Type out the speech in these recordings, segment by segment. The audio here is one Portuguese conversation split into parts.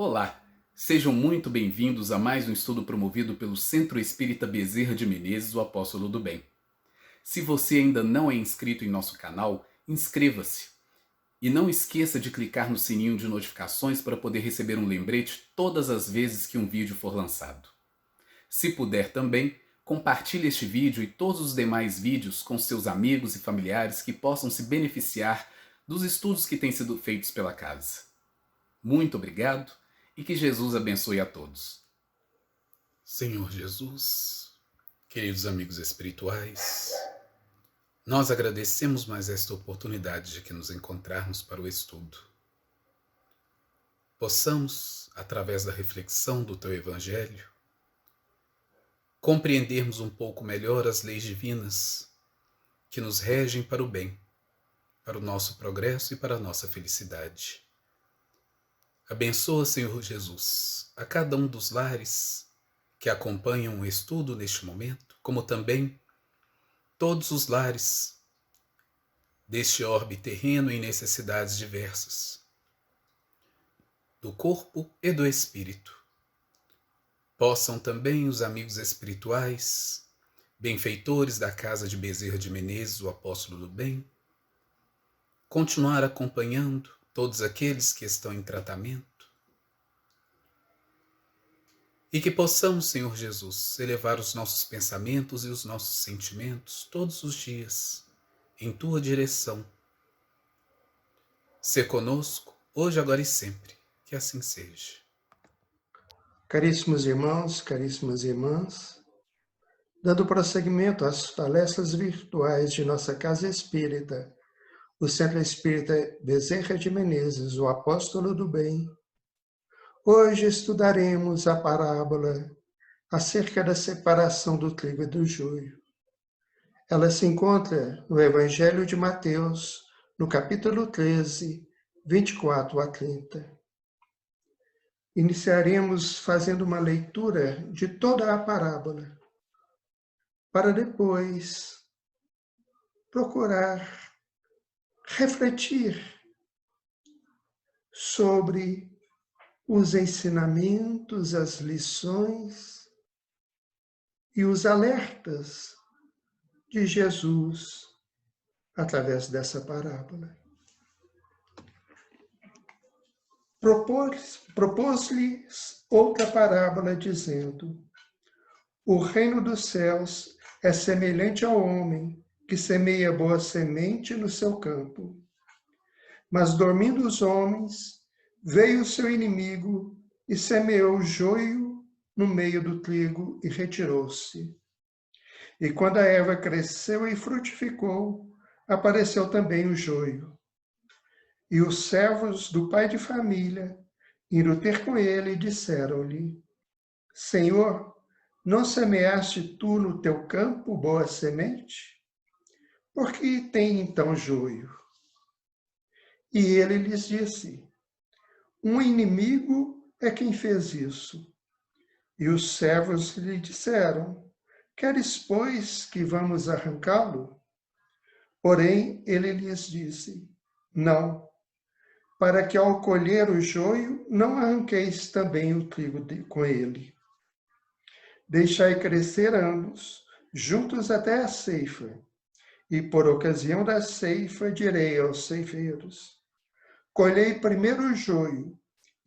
Olá, sejam muito bem-vindos a mais um estudo promovido pelo Centro Espírita Bezerra de Menezes, o Apóstolo do Bem. Se você ainda não é inscrito em nosso canal, inscreva-se. E não esqueça de clicar no sininho de notificações para poder receber um lembrete todas as vezes que um vídeo for lançado. Se puder também, compartilhe este vídeo e todos os demais vídeos com seus amigos e familiares que possam se beneficiar dos estudos que têm sido feitos pela casa. Muito obrigado e que Jesus abençoe a todos. Senhor Jesus, queridos amigos espirituais, nós agradecemos mais esta oportunidade de que nos encontrarmos para o estudo. Possamos, através da reflexão do Teu Evangelho, compreendermos um pouco melhor as leis divinas que nos regem para o bem, para o nosso progresso e para a nossa felicidade. Abençoa, Senhor Jesus, a cada um dos lares que acompanham o estudo neste momento, como também todos os lares deste orbe terreno em necessidades diversas, do corpo e do espírito. Possam também os amigos espirituais, benfeitores da casa de Bezerra de Menezes, o Apóstolo do Bem, continuar acompanhando todos aqueles que estão em tratamento, e que possamos, Senhor Jesus, elevar os nossos pensamentos e os nossos sentimentos todos os dias em Tua direção. Sê conosco, hoje, agora e sempre, que assim seja. Caríssimos irmãos, caríssimas irmãs, dando prosseguimento às palestras virtuais de nossa Casa Espírita, o Centro Espírita Bezerra de Menezes, o Apóstolo do Bem, hoje estudaremos a parábola acerca da separação do trigo e do joio. Ela se encontra no Evangelho de Mateus, no capítulo 13, 24 a 30. Iniciaremos fazendo uma leitura de toda a parábola, para depois procurar refletir sobre os ensinamentos, as lições e os alertas de Jesus através dessa parábola. Propôs-lhes outra parábola, dizendo: o reino dos céus é semelhante ao homem que semeia boa semente no seu campo. Mas, dormindo os homens, veio o seu inimigo e semeou joio no meio do trigo e retirou-se. E quando a erva cresceu e frutificou, apareceu também o joio. E os servos do pai de família, indo ter com ele, disseram-lhe: Senhor, não semeaste tu no teu campo boa semente? Por que tem então joio? E ele lhes disse: um inimigo é quem fez isso. E os servos lhe disseram: queres, pois, que vamos arrancá-lo? Porém, ele lhes disse: não, para que ao colher o joio não arranqueis também o trigo com ele. Deixai crescer ambos, juntos até a ceifa. E por ocasião da ceifa direi aos ceifeiros: colhei primeiro o joio,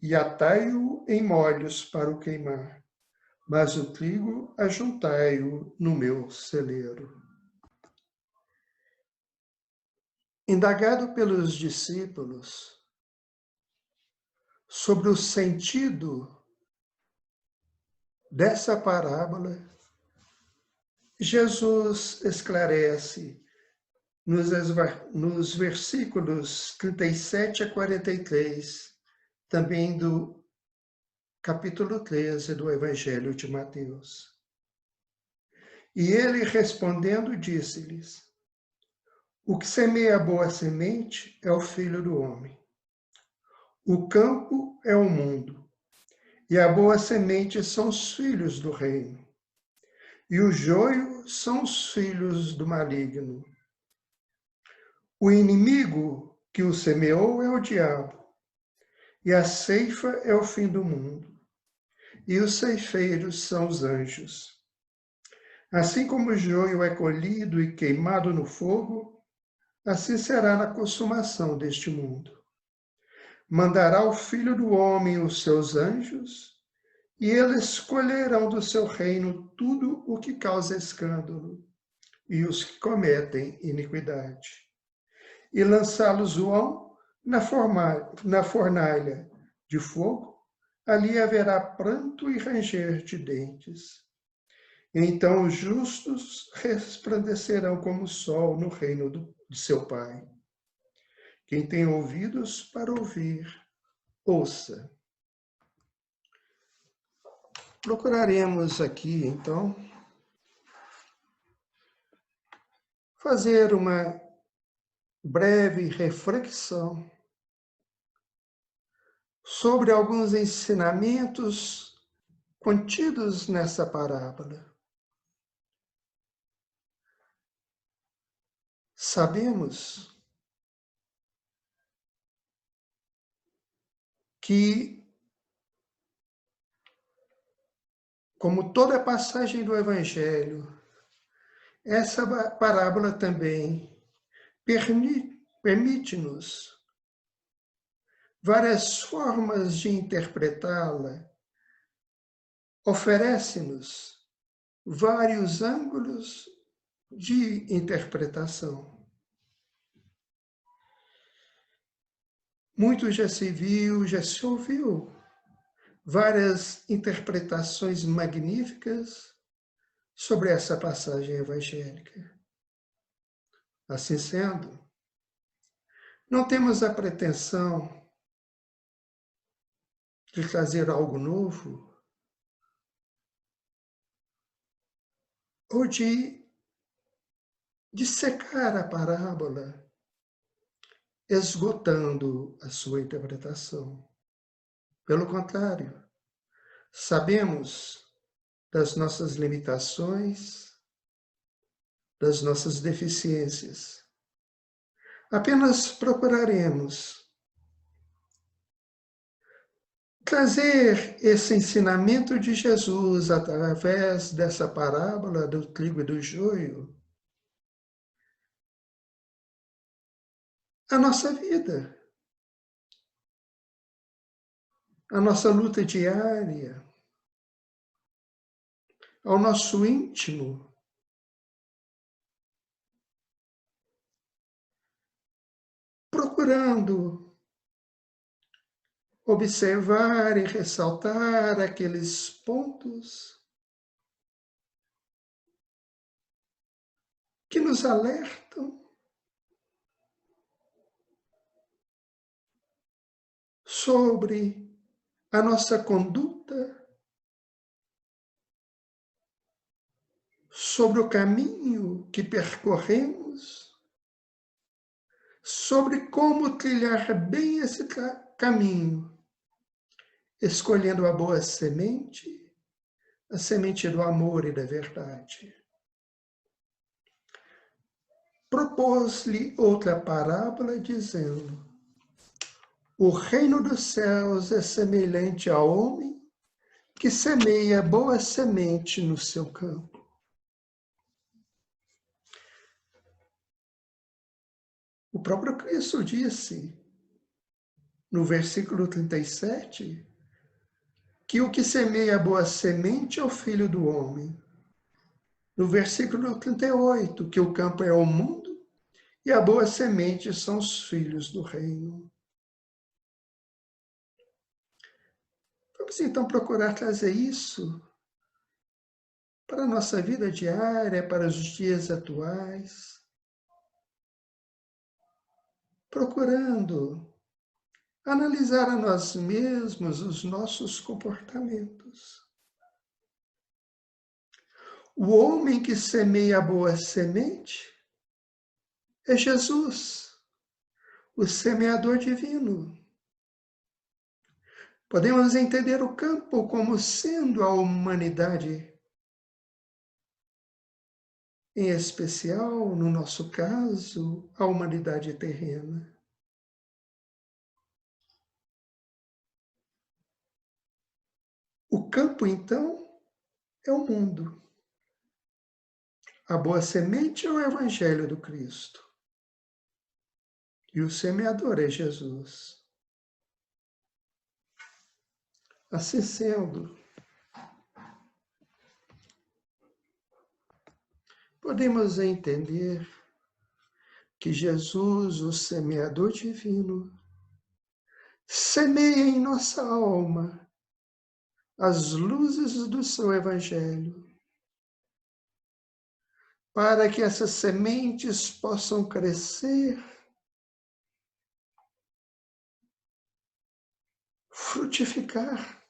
e atai-o em molhos para o queimar, mas o trigo ajuntai-o no meu celeiro. Indagado pelos discípulos sobre o sentido dessa parábola, Jesus esclarece nos versículos 37 a 43, também do capítulo 13 do Evangelho de Mateus. E ele, respondendo, disse-lhes: o que semeia a boa semente é o Filho do Homem. O campo é o mundo, e a boa semente são os filhos do reino. E o joio são os filhos do maligno. O inimigo que o semeou é o diabo. e a ceifa é o fim do mundo, e os ceifeiros são os anjos. Assim como o joio é colhido e queimado no fogo, assim será na consumação deste mundo. Mandará o Filho do Homem os seus anjos, e eles colherão do seu reino tudo o que causa escândalo, e os que cometem iniquidade. E lançá-los-ão na fornalha de fogo, ali haverá pranto e ranger de dentes. Então os justos resplandecerão como o sol no reino de seu Pai. Quem tem ouvidos para ouvir, ouça. Procuraremos aqui, então, fazer uma breve reflexão sobre alguns ensinamentos contidos nessa parábola. Sabemos que, como toda passagem do Evangelho, essa parábola também permite-nos várias formas de interpretá-la, oferece-nos vários ângulos de interpretação. Muito já se viu, já se ouviu várias interpretações magníficas sobre essa passagem evangélica. Assim sendo, não temos a pretensão de trazer algo novo ou de dissecar a parábola, esgotando a sua interpretação. Pelo contrário, sabemos das nossas limitações, das nossas deficiências. Apenas procuraremos trazer esse ensinamento de Jesus através dessa parábola do trigo e do joio à nossa vida, à nossa luta diária, ao nosso íntimo, procurando observar e ressaltar aqueles pontos que nos alertam sobre a nossa conduta, sobre o caminho que percorremos, sobre como trilhar bem esse caminho, escolhendo a boa semente, a semente do amor e da verdade. Propôs-lhe outra parábola, dizendo: o reino dos céus é semelhante ao homem que semeia boa semente no seu campo. O próprio Cristo disse, no versículo 37, que o que semeia boa semente é o Filho do Homem. No versículo 38, que o campo é o mundo e a boa semente são os filhos do reino. Vamos então procurar trazer isso para a nossa vida diária, para os dias atuais, procurando analisar a nós mesmos os nossos comportamentos. O homem que semeia a boa semente é Jesus, o semeador divino. Podemos entender o campo como sendo a humanidade, em especial, no nosso caso, a humanidade terrena. O campo, então, é o mundo. A boa semente é o Evangelho do Cristo. E o semeador é Jesus. Assim sendo, podemos entender que Jesus, o semeador divino, semeia em nossa alma as luzes do seu Evangelho, para que essas sementes possam crescer, frutificar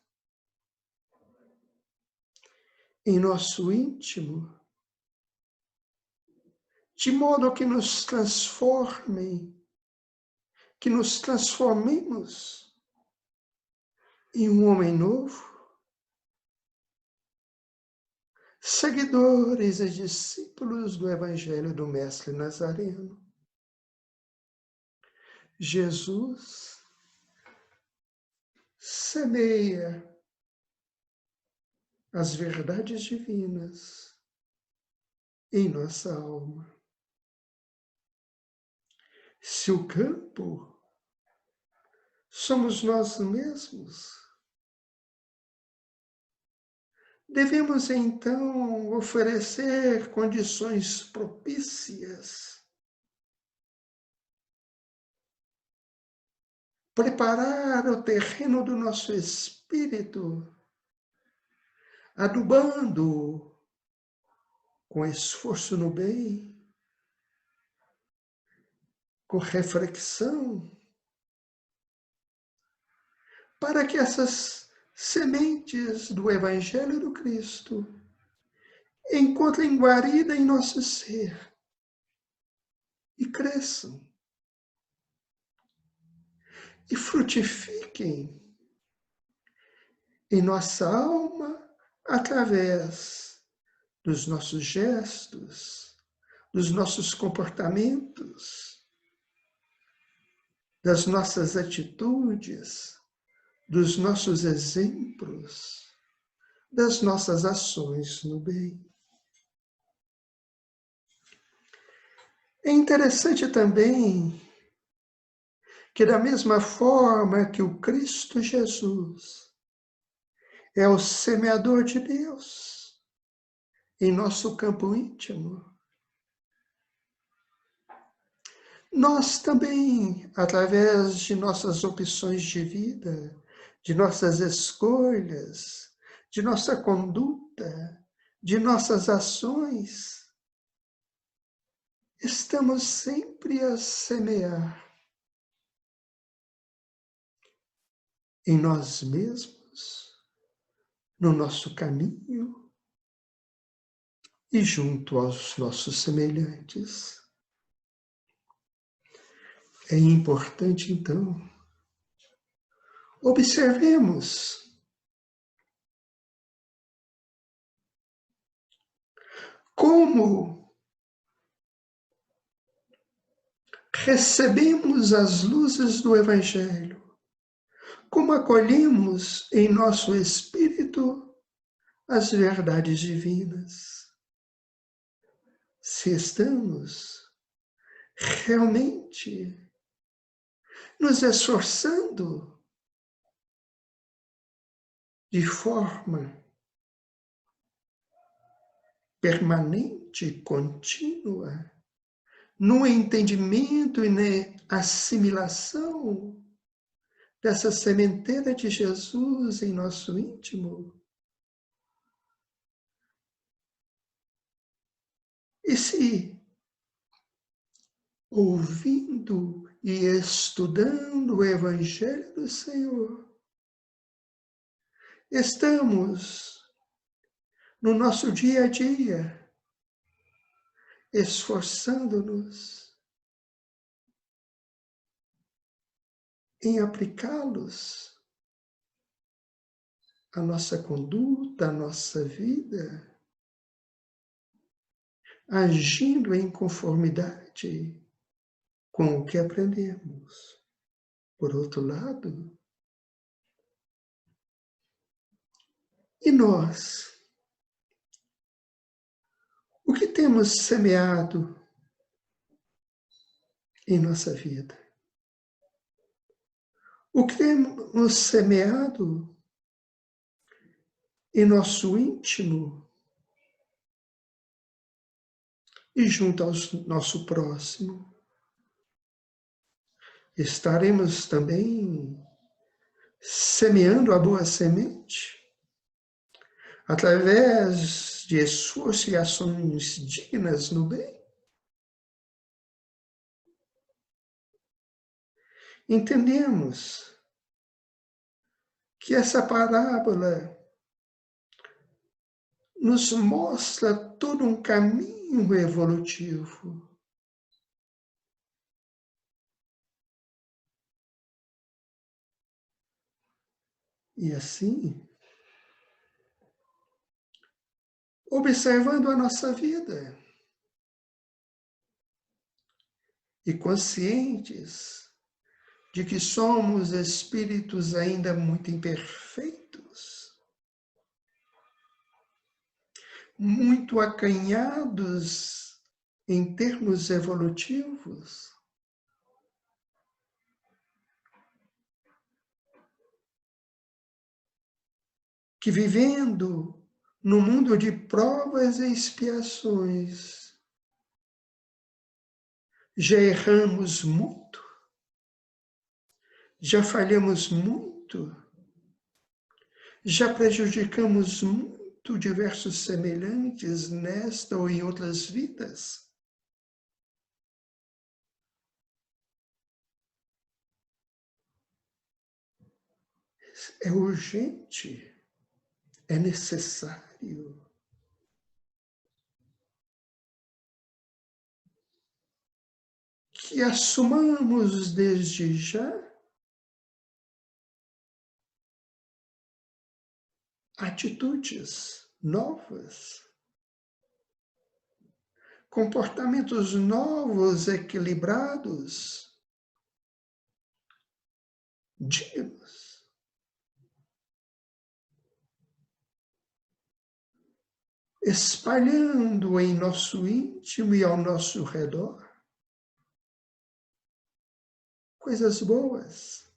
em nosso íntimo, de modo que nos transformem, que nos transformemos em um homem novo, seguidores e discípulos do Evangelho do Mestre Nazareno. Jesus semeia as verdades divinas em nossa alma. Se o campo somos nós mesmos, devemos então oferecer condições propícias, preparar o terreno do nosso espírito, adubando com esforço no bem, com reflexão, para que essas sementes do Evangelho do Cristo encontrem guarida em nosso ser e cresçam e frutifiquem em nossa alma através dos nossos gestos, dos nossos comportamentos, das nossas atitudes, dos nossos exemplos, das nossas ações no bem. É interessante também que, da mesma forma que o Cristo Jesus é o semeador de Deus em nosso campo íntimo, nós também, através de nossas opções de vida, de nossas escolhas, de nossa conduta, de nossas ações, estamos sempre a semear em nós mesmos, no nosso caminho e junto aos nossos semelhantes. É importante, então, observemos como recebemos as luzes do Evangelho, como acolhemos em nosso espírito as verdades divinas. Se estamos realmente nos esforçando de forma permanente, contínua, no entendimento e na assimilação dessa sementeira de Jesus em nosso íntimo. E se, ouvindo e estudando o Evangelho do Senhor, estamos no nosso dia a dia esforçando-nos em aplicá-los à nossa conduta, à nossa vida, agindo em conformidade com o que aprendemos. Por outro lado, E nós? O que temos semeado em nossa vida? O que temos semeado em nosso íntimo e junto ao nosso próximo? Estaremos também semeando a boa semente através de esforço e ações dignas no bem? Entendemos que essa parábola nos mostra todo um caminho evolutivo. E assim, observando a nossa vida e conscientes de que somos espíritos ainda muito imperfeitos, muito acanhados em termos evolutivos, que vivendo no mundo de provas e expiações, já erramos muito, já falhamos muito, já prejudicamos muito diversos semelhantes nesta ou em outras vidas. É urgente, é necessário que assumamos desde já atitudes novas, comportamentos novos, equilibrados, dignos. Espalhando em nosso íntimo e ao nosso redor coisas boas,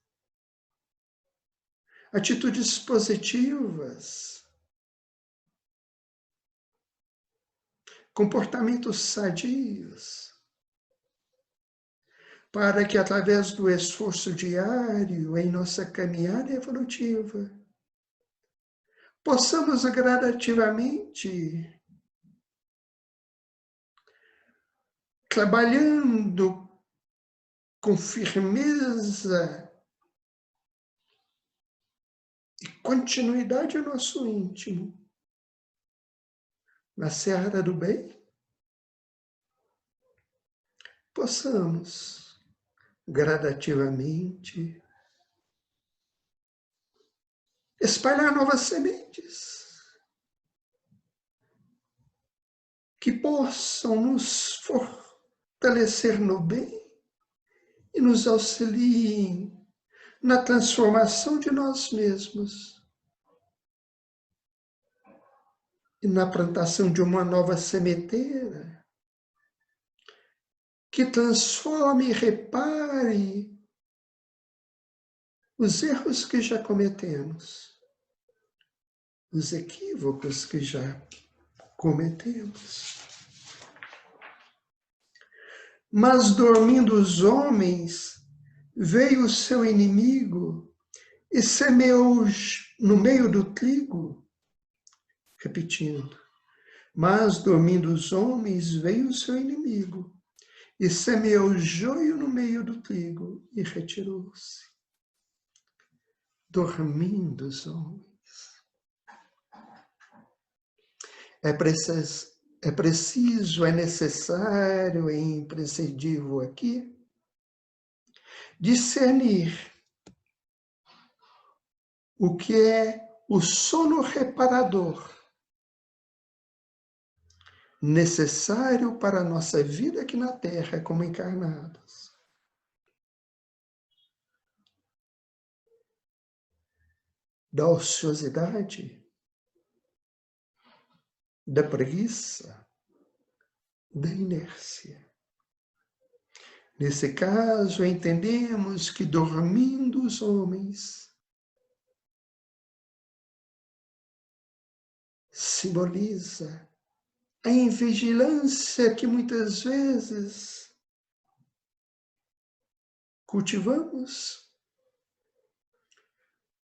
atitudes positivas, comportamentos sadios, para que através do esforço diário em nossa caminhada evolutiva, possamos gradativamente, trabalhando com firmeza e continuidade no nosso íntimo, na seara do bem, possamos gradativamente espalhar novas sementes que possam nos fortalecer no bem e nos auxiliem na transformação de nós mesmos e na plantação de uma nova sementeira que transforme e repare os erros que já cometemos, os equívocos que já cometemos. Mas dormindo os homens, veio o seu inimigo e semeou no meio do trigo. Repetindo. Mas dormindo os homens, veio o seu inimigo e semeou joio no meio do trigo e retirou-se. Dormindo os homens. É preciso, é necessário, é imprescindível aqui discernir o que é o sono reparador necessário para a nossa vida aqui na Terra como encarnados. Da ociosidade, da preguiça, da inércia. Nesse caso, entendemos que dormindo os homens simboliza a invigilância que muitas vezes cultivamos,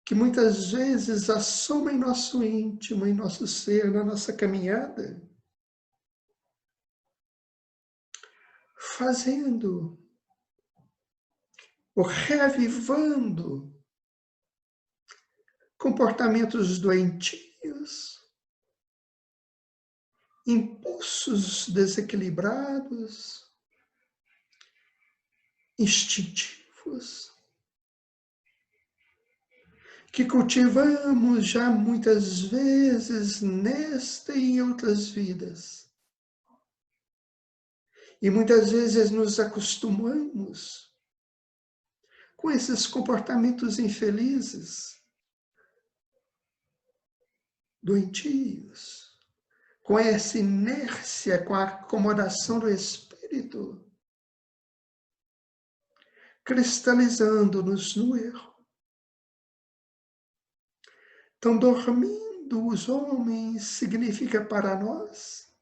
que muitas vezes assoma em nosso íntimo, em nosso ser, na nossa caminhada, fazendo ou reavivando comportamentos doentios, impulsos desequilibrados, instintivos, que cultivamos já muitas vezes nesta e em outras vidas. E muitas vezes nos acostumamos com esses comportamentos infelizes, doentios, com essa inércia, com a acomodação do espírito, cristalizando-nos no erro. Então, dormindo os homens significa para nós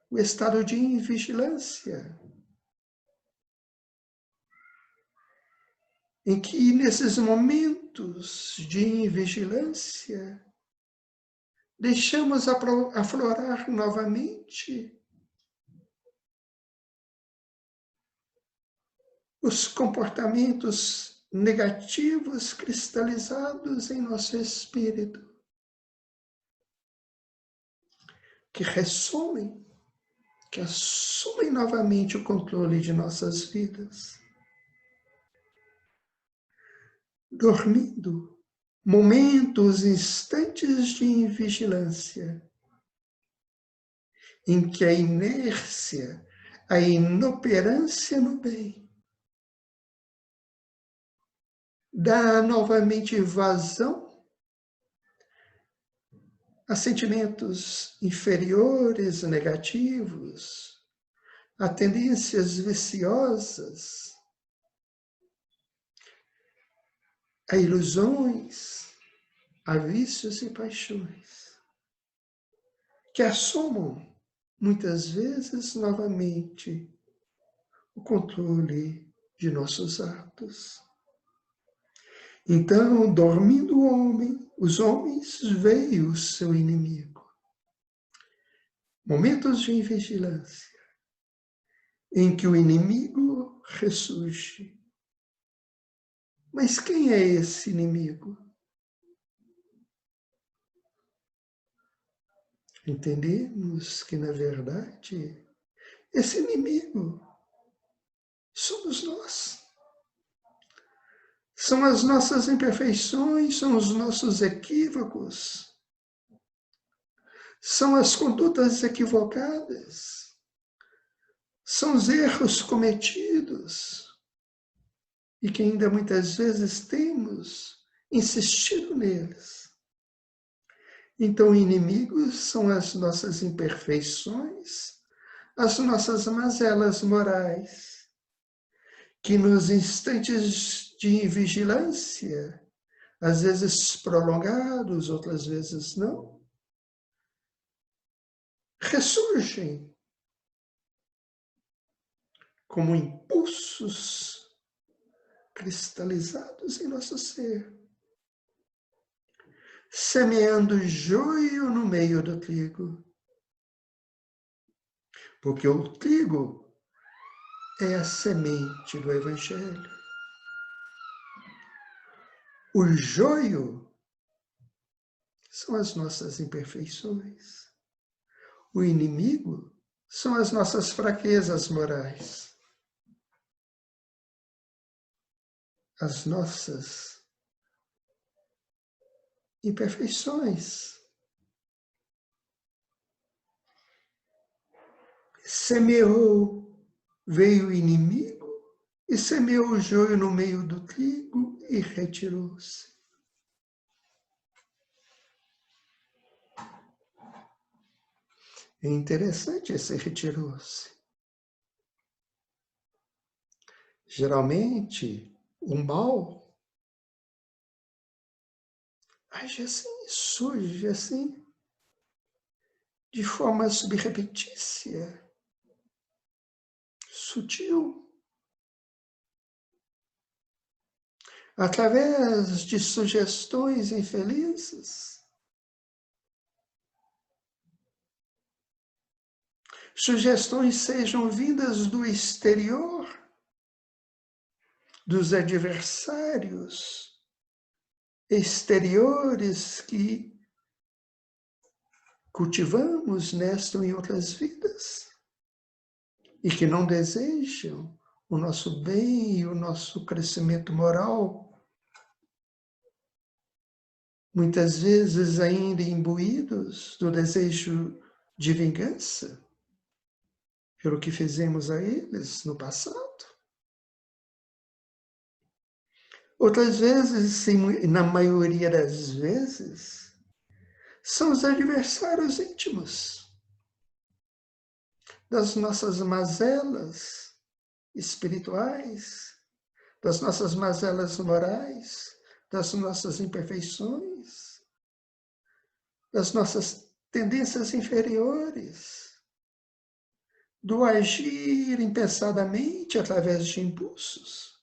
o estado de invigilância, em que nesses momentos de invigilância deixamos aflorar novamente os comportamentos negativos cristalizados em nosso espírito, que ressumem, que assumem novamente o controle de nossas vidas. Dormindo, momentos, instantes de invigilância, em que a inércia, a inoperância no bem, dá novamente vazão a sentimentos inferiores, negativos, a tendências viciosas, a ilusões, a vícios e paixões, que assumam muitas vezes novamente o controle de nossos atos. Então, dormindo o homem, os homens veem o seu inimigo. Momentos de invigilância, em que o inimigo ressurge. Mas quem é esse inimigo? Entendemos que, na verdade, esse inimigo somos nós. São as nossas imperfeições, são os nossos equívocos, são as condutas equivocadas, são os erros cometidos e que ainda muitas vezes temos insistido neles. Então, inimigos são as nossas imperfeições, as nossas mazelas morais, que nos instantes de vigilância, às vezes prolongados, outras vezes não, ressurgem como impulsos cristalizados em nosso ser, semeando joio no meio do trigo. Porque o trigo é a semente do Evangelho. O joio são as nossas imperfeições. O inimigo são as nossas fraquezas morais. As nossas imperfeições. Veio o inimigo e semeou o joio no meio do trigo e retirou-se. É interessante esse retirou-se. Geralmente, o mal age assim, surge assim, de forma subreptícia, sutil, através de sugestões infelizes, sugestões sejam vindas do exterior, dos adversários exteriores que cultivamos nesta ou em outras vidas e que não desejam o nosso bem e o nosso crescimento moral, muitas vezes ainda imbuídos do desejo de vingança pelo que fizemos a eles no passado. Outras vezes, na maioria das vezes, são os adversários íntimos das nossas mazelas espirituais, das nossas mazelas morais, das nossas imperfeições, das nossas tendências inferiores, do agir impensadamente através de impulsos,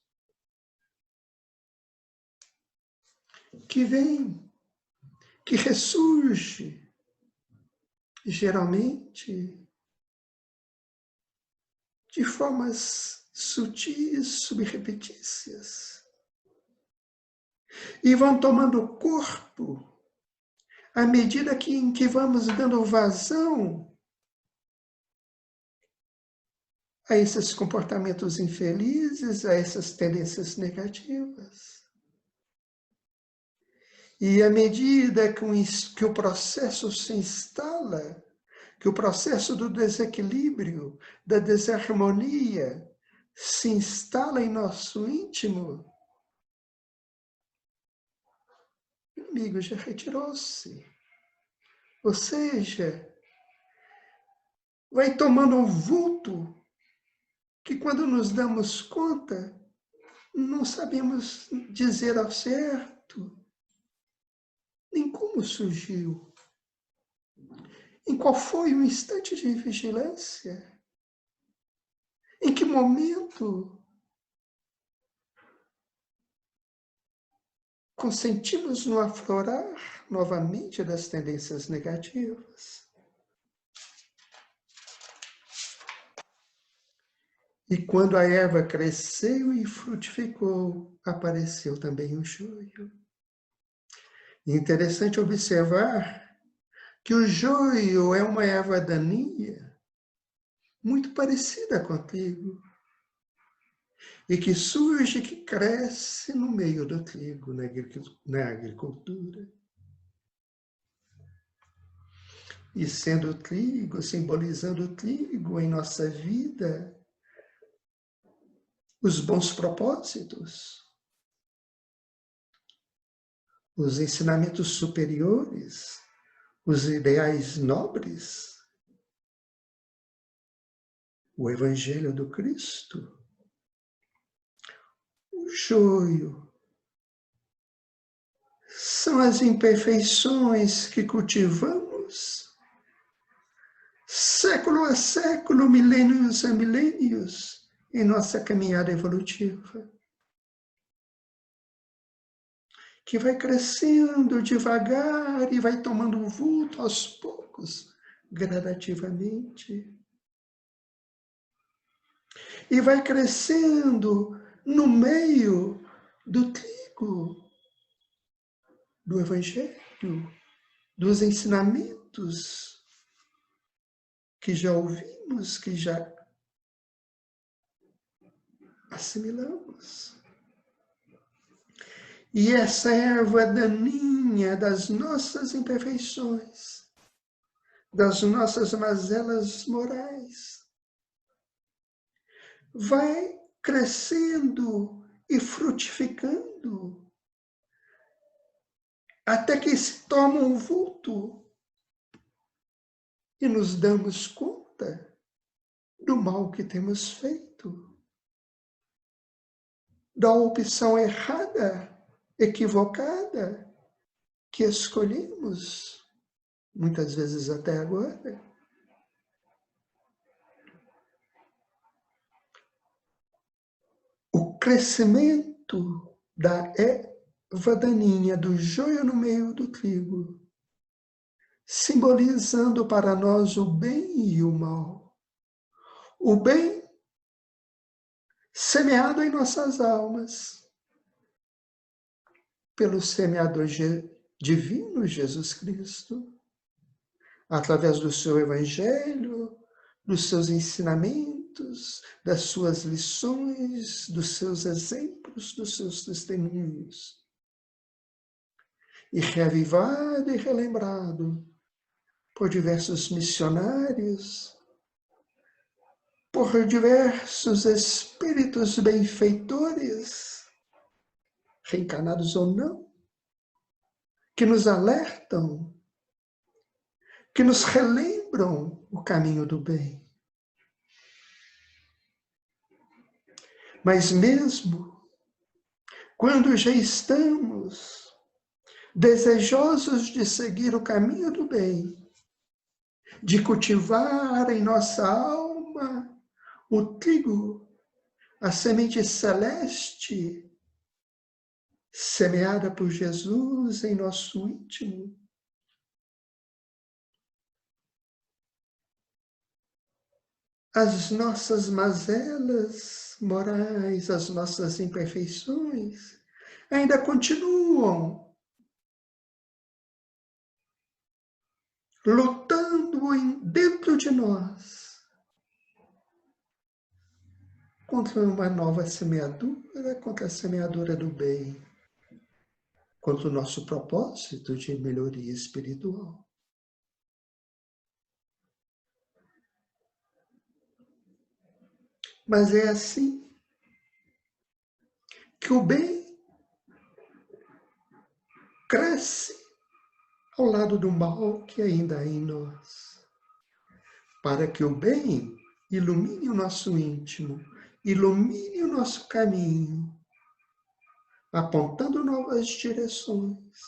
que vem, que ressurge, geralmente, de formas sutis, subrepetícias, e vão tomando corpo à medida em que vamos dando vazão a esses comportamentos infelizes, a essas tendências negativas. E à medida que o processo se instala, que o processo do desequilíbrio, da desarmonia, se instala em nosso íntimo, o inimigo já retirou-se. Ou seja, vai tomando um vulto que quando nos damos conta, não sabemos dizer ao certo nem como surgiu, em qual foi o instante de vigilância, em que momento consentimos no aflorar novamente das tendências negativas. E quando a erva cresceu e frutificou, apareceu também o joio. É interessante observar que o joio é uma erva daninha, muito parecida com o trigo, e que surge, que cresce no meio do trigo, na agricultura. E sendo o trigo, simbolizando o trigo em nossa vida, os bons propósitos, os ensinamentos superiores, os ideais nobres, o Evangelho do Cristo, o joio, são as imperfeições que cultivamos século a século, milênios a milênios, em nossa caminhada evolutiva, que vai crescendo devagar e vai tomando vulto aos poucos, gradativamente. E vai crescendo no meio do trigo, do Evangelho, dos ensinamentos que já ouvimos, que já assimilamos. E essa erva daninha das nossas imperfeições, das nossas mazelas morais, vai crescendo e frutificando, até que se toma um vulto e nos damos conta do mal que temos feito, da opção errada, equivocada, que escolhemos, muitas vezes até agora. O crescimento da erva daninha, do joio no meio do trigo, simbolizando para nós o bem e o mal. O bem semeado em nossas almas, pelo semeador divino Jesus Cristo, através do seu evangelho, dos seus ensinamentos, das suas lições, dos seus exemplos, dos seus testemunhos. E reavivado e relembrado por diversos missionários, por diversos espíritos benfeitores, reencarnados ou não, que nos alertam, que nos relembram o caminho do bem. Mas mesmo quando já estamos desejosos de seguir o caminho do bem, de cultivar em nossa alma o trigo, a semente celeste, semeada por Jesus em nosso íntimo, as nossas mazelas morais, as nossas imperfeições, ainda continuam lutando dentro de nós contra uma nova semeadura, contra a semeadura do bem, contra o nosso propósito de melhoria espiritual. Mas é assim que o bem cresce ao lado do mal que ainda há em nós, para que o bem ilumine o nosso íntimo, ilumine o nosso caminho, apontando novas direções.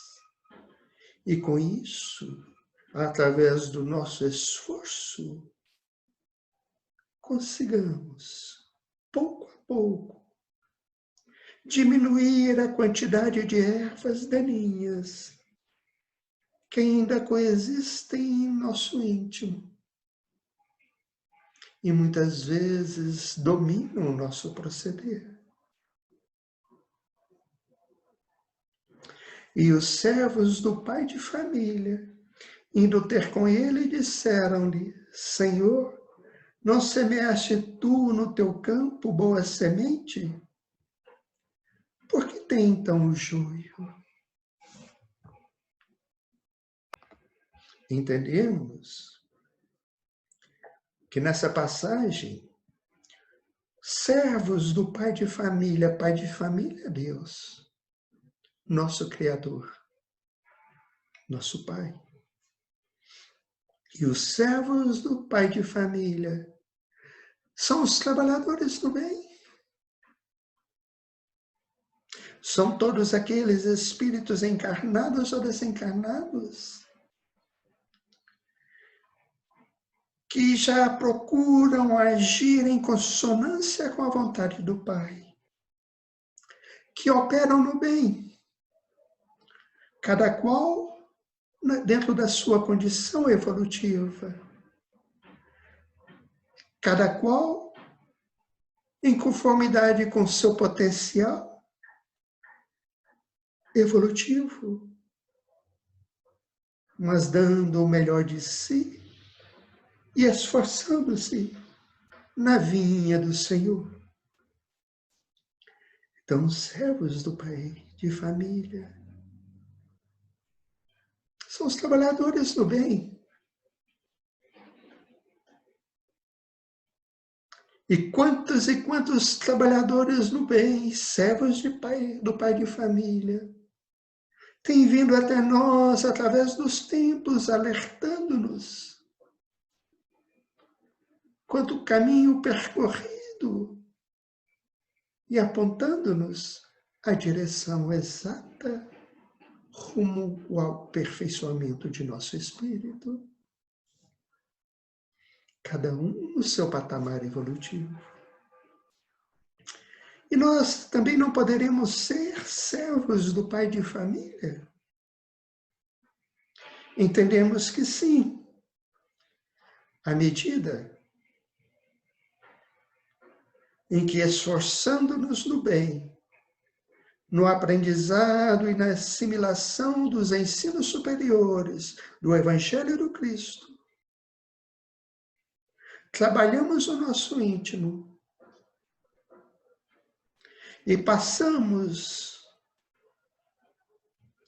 E com isso, através do nosso esforço, consigamos, pouco a pouco, diminuir a quantidade de ervas daninhas que ainda coexistem em nosso íntimo e muitas vezes dominam o nosso proceder. E os servos do pai de família, indo ter com ele, disseram-lhe: Senhor, não semeaste tu no teu campo boa semente? Por que tem então o joio? Entendemos que nessa passagem, servos do pai de família é Deus, nosso Criador, nosso Pai. E os servos do pai de família são os trabalhadores do bem. São todos aqueles espíritos encarnados ou desencarnados que já procuram agir em consonância com a vontade do Pai, que operam no bem, cada qual dentro da sua condição evolutiva, cada qual em conformidade com seu potencial evolutivo, mas dando o melhor de si e esforçando-se na vinha do Senhor. Então, os servos do pai de família são os trabalhadores do bem. E quantos trabalhadores do bem, servos do pai de família, têm vindo até nós através dos tempos, alertando-nos quanto caminho percorrido e apontando-nos a direção exata rumo ao aperfeiçoamento de nosso espírito, cada um no seu patamar evolutivo. E nós também não poderemos ser servos do pai de família. Entendemos que sim, à medida em que, esforçando-nos no bem, no aprendizado e na assimilação dos ensinos superiores do Evangelho do Cristo, trabalhamos o nosso íntimo e passamos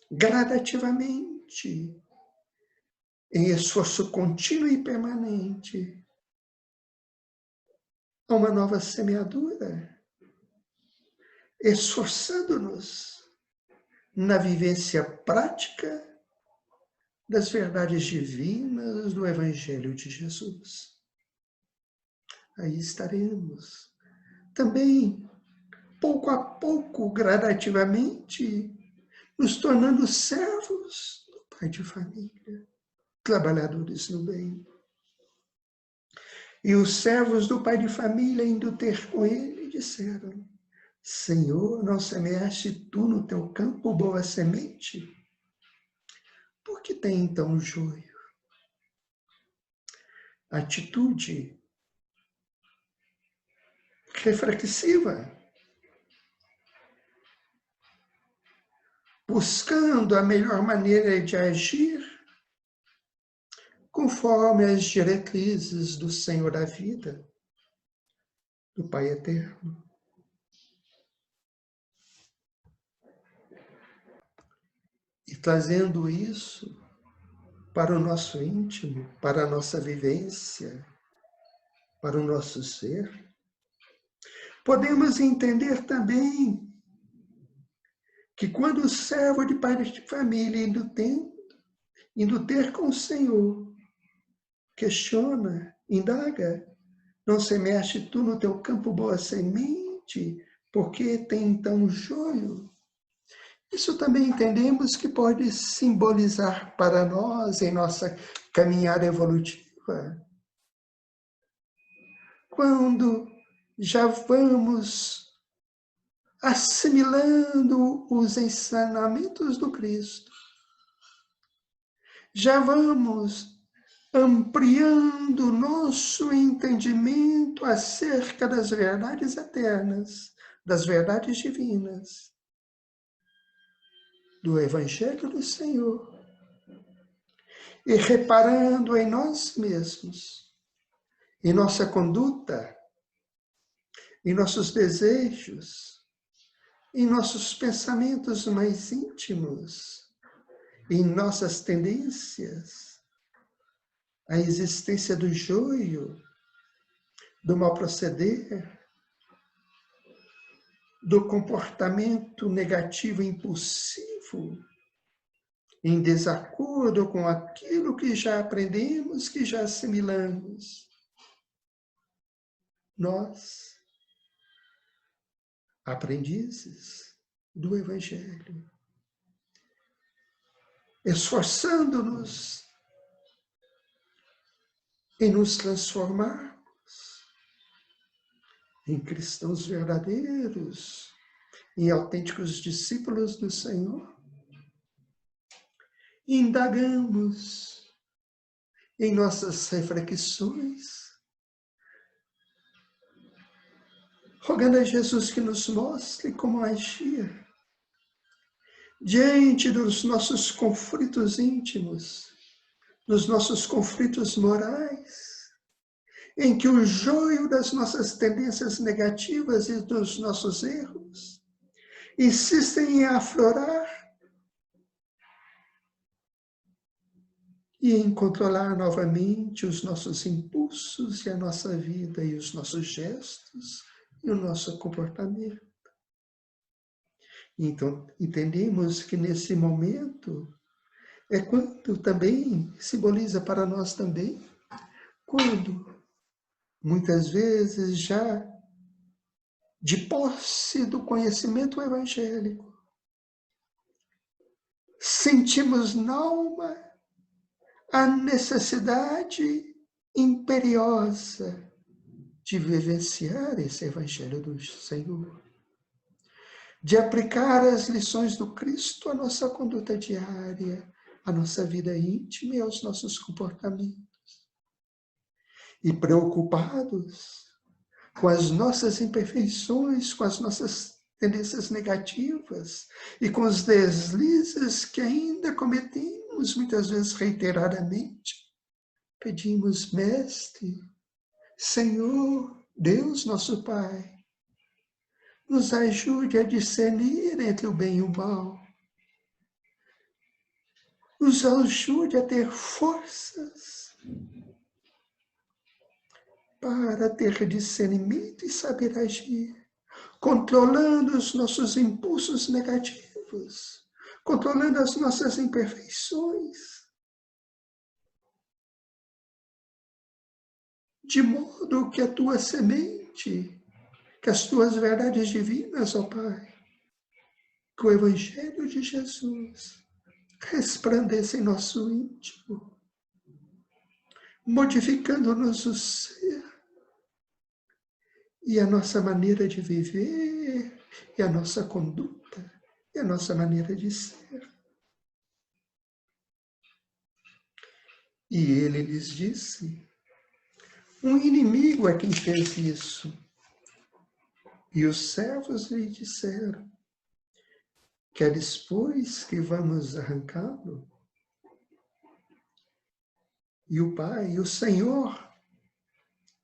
gradativamente, em esforço contínuo e permanente, a uma nova semeadura, esforçando-nos na vivência prática das verdades divinas do Evangelho de Jesus. Aí estaremos também, pouco a pouco, gradativamente, nos tornando servos do pai de família, trabalhadores no bem. E os servos do pai de família, indo ter com ele, disseram: Senhor, não semeaste tu no teu campo boa semente? Por que tem então o joio? Atitude reflexiva, buscando a melhor maneira de agir conforme as diretrizes do Senhor da vida, do Pai Eterno. E trazendo isso para o nosso íntimo, para a nossa vivência, para o nosso ser, podemos entender também que quando o servo de pai de família indo ter com o Senhor, questiona, indaga, não semeaste tu no teu campo boa semente, porque tem então joio? Isso também entendemos que pode simbolizar para nós, em nossa caminhada evolutiva, quando já vamos assimilando os ensinamentos do Cristo, já vamos ampliando nosso entendimento acerca das verdades eternas, das verdades divinas, do Evangelho do Senhor, e reparando em nós mesmos, em nossa conduta, em nossos desejos, em nossos pensamentos mais íntimos, em nossas tendências, a existência do joio, do mal proceder, do comportamento negativo impulsivo, em desacordo com aquilo que já aprendemos, que já assimilamos. Nós, aprendizes do Evangelho, esforçando-nos em nos transformarmos em cristãos verdadeiros, em autênticos discípulos do Senhor, indagamos em nossas reflexões, rogando a Jesus que nos mostre como agir diante dos nossos conflitos íntimos, dos nossos conflitos morais, em que o joio das nossas tendências negativas e dos nossos erros insistem em aflorar e em controlar novamente os nossos impulsos e a nossa vida e os nossos gestos e o nosso comportamento. Então, entendemos que nesse momento é quando também simboliza para nós também, quando muitas vezes já de posse do conhecimento evangélico, sentimos na alma a necessidade imperiosa de vivenciar esse Evangelho do Senhor, de aplicar as lições do Cristo à nossa conduta diária, à nossa vida íntima e aos nossos comportamentos. E preocupados com as nossas imperfeições, com as nossas tendências negativas e com os deslizes que ainda cometemos, muitas vezes reiteradamente, pedimos, Mestre, Senhor, Deus nosso Pai, nos ajude a discernir entre o bem e o mal. Nos ajude a ter forças para ter discernimento e saber agir, controlando os nossos impulsos negativos, controlando as nossas imperfeições, de modo que a tua semente, que as tuas verdades divinas, ó Pai, que o Evangelho de Jesus resplandeça em nosso íntimo, modificando-nos o ser e a nossa maneira de viver, e a nossa conduta, e a nossa maneira de ser. E ele lhes disse, um inimigo é quem fez isso. E os servos lhe disseram, queres, pois, que vamos arrancá-lo? E o Pai, o Senhor,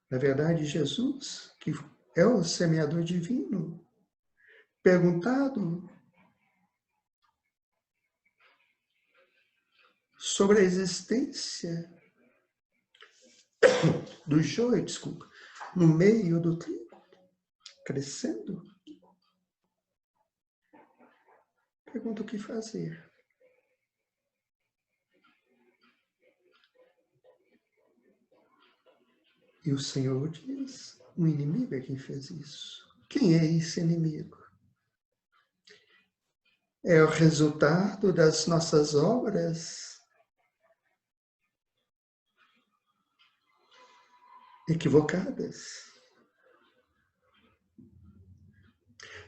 na verdade Jesus, que é o semeador divino, perguntado sobre a existência do joio, no meio do trigo, crescendo, pergunta o que fazer. E o Senhor diz, um inimigo é quem fez isso. Quem é esse inimigo? É o resultado das nossas obras equivocadas.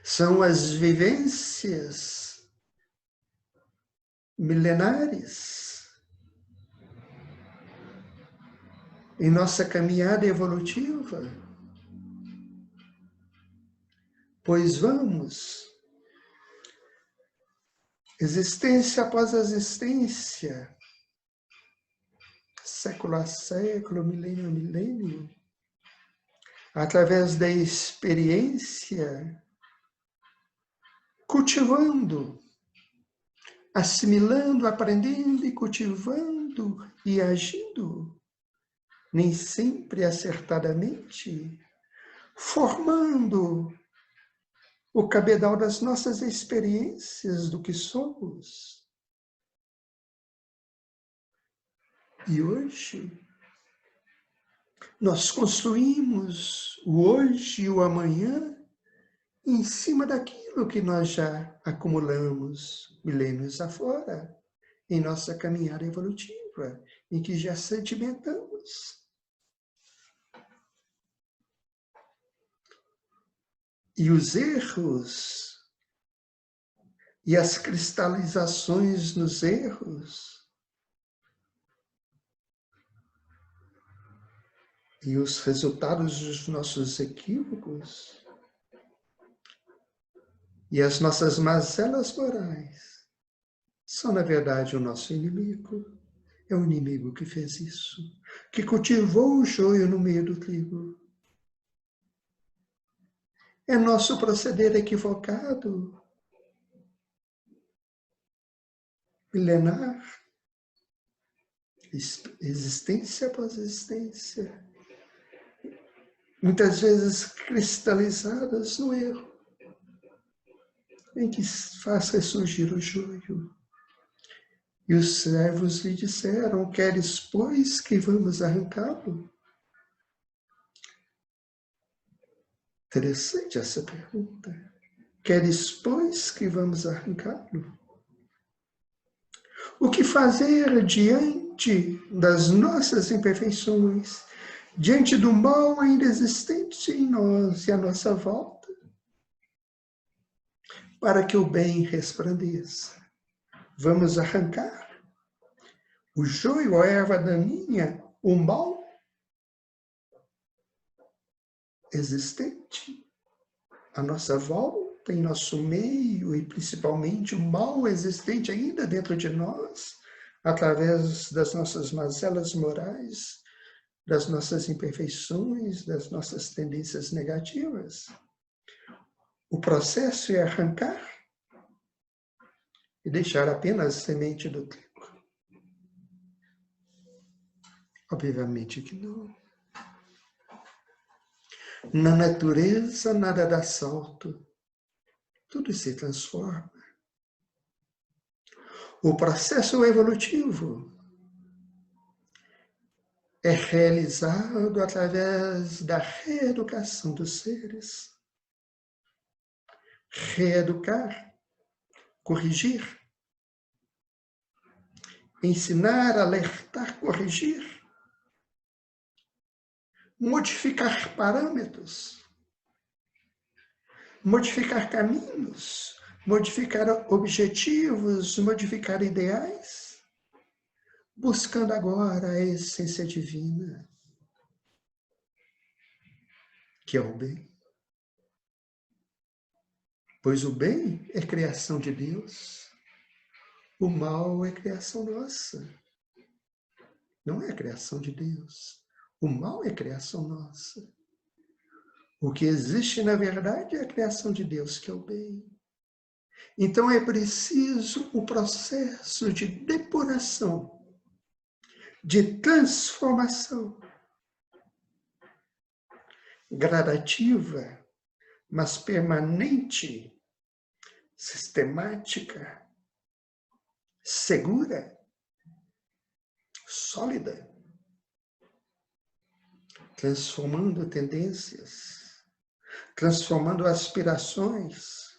São as vivências milenares em nossa caminhada evolutiva. Pois vamos, existência após existência, século a século, milênio a milênio, através da experiência, cultivando, assimilando, aprendendo e cultivando e agindo, nem sempre acertadamente, formando o cabedal das nossas experiências do que somos. E hoje, nós construímos o hoje e o amanhã em cima daquilo que nós já acumulamos milênios afora, em nossa caminhada evolutiva, em que já sedimentamos. E os erros e as cristalizações nos erros e os resultados dos nossos equívocos e as nossas mazelas morais são, na verdade, o nosso inimigo. É o inimigo que fez isso, que cultivou o joio no meio do trigo. É nosso proceder equivocado, milenar, existência após existência, muitas vezes cristalizadas no erro, em que faz ressurgir o joio. E os servos lhe disseram, queres, pois, que vamos arrancá-lo? Interessante essa pergunta. Queres, pois, que vamos arrancá-lo? O que fazer diante das nossas imperfeições, diante do mal ainda existente em nós e à nossa volta, para que o bem resplandeça? Vamos arrancar o joio, a erva daninha, o mal existente à nossa volta, em nosso meio, e principalmente o mal existente ainda dentro de nós, através das nossas mazelas morais, das nossas imperfeições, das nossas tendências negativas. O processo é arrancar e deixar apenas a semente do trigo. Obviamente que não. Na natureza, nada dá salto. Tudo se transforma. O processo evolutivo é realizado através da reeducação dos seres. Reeducar, corrigir, ensinar, alertar, corrigir, modificar parâmetros, modificar caminhos, modificar objetivos, modificar ideais, buscando agora a essência divina, que é o bem. Pois o bem é criação de Deus, o mal é criação nossa. Não é criação de Deus. O mal é criação nossa. O que existe, na verdade, é a criação de Deus, que é o bem. Então é preciso o processo de depuração, de transformação gradativa, mas permanente, sistemática, segura, sólida, transformando tendências, transformando aspirações,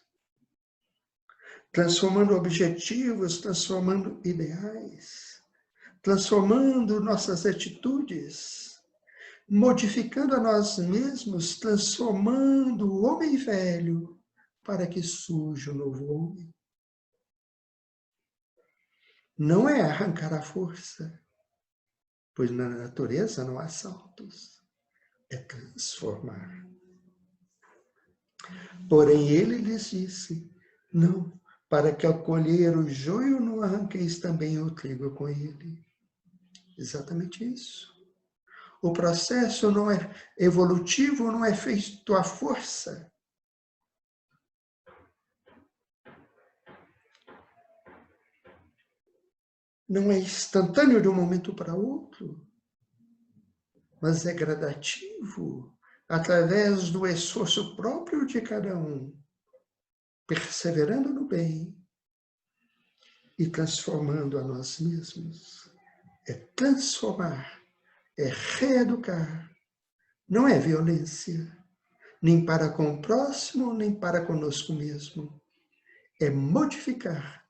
transformando objetivos, transformando ideais, transformando nossas atitudes, modificando a nós mesmos, transformando o homem velho para que surja o novo homem. Não é arrancar a força, pois na natureza não há saltos, é transformar. Porém, ele lhes disse, não, para que ao colher o joio não arranqueis também o trigo com ele. Exatamente isso. O processo não é evolutivo, não é feito à força. Não é instantâneo de um momento para outro, mas é gradativo, através do esforço próprio de cada um, perseverando no bem e transformando a nós mesmos. É transformar, é reeducar, não é violência, nem para com o próximo, nem para conosco mesmo. É modificar,